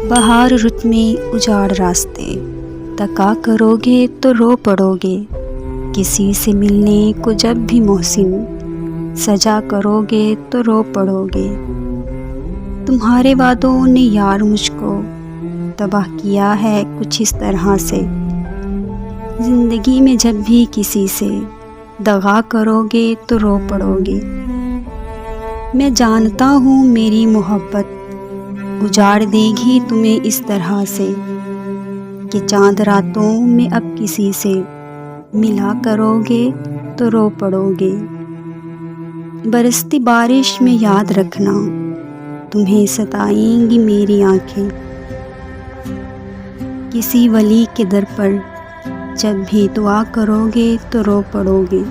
بہار رت میں اجاڑ راستے، تکا کرو گے تو رو پڑو گے، کسی سے ملنے کو جب بھی محسن سجا کرو گے تو رو پڑو گے۔ تمہارے وعدوں نے یار مجھ کو تباہ کیا ہے کچھ اس طرح سے، زندگی میں جب بھی کسی سے دغا کرو گے تو رو پڑو گے۔ میں جانتا ہوں میری محبت اجاڑ دے گی تمہیں اس طرح سے کہ چاند راتوں میں اب کسی سے ملا کرو گے تو رو پڑو گے۔ برستی بارش میں یاد رکھنا تمہیں ستائیں گی میری آنکھیں، کسی ولی کے در پر جب بھی دعا کرو گے تو رو پڑو گے۔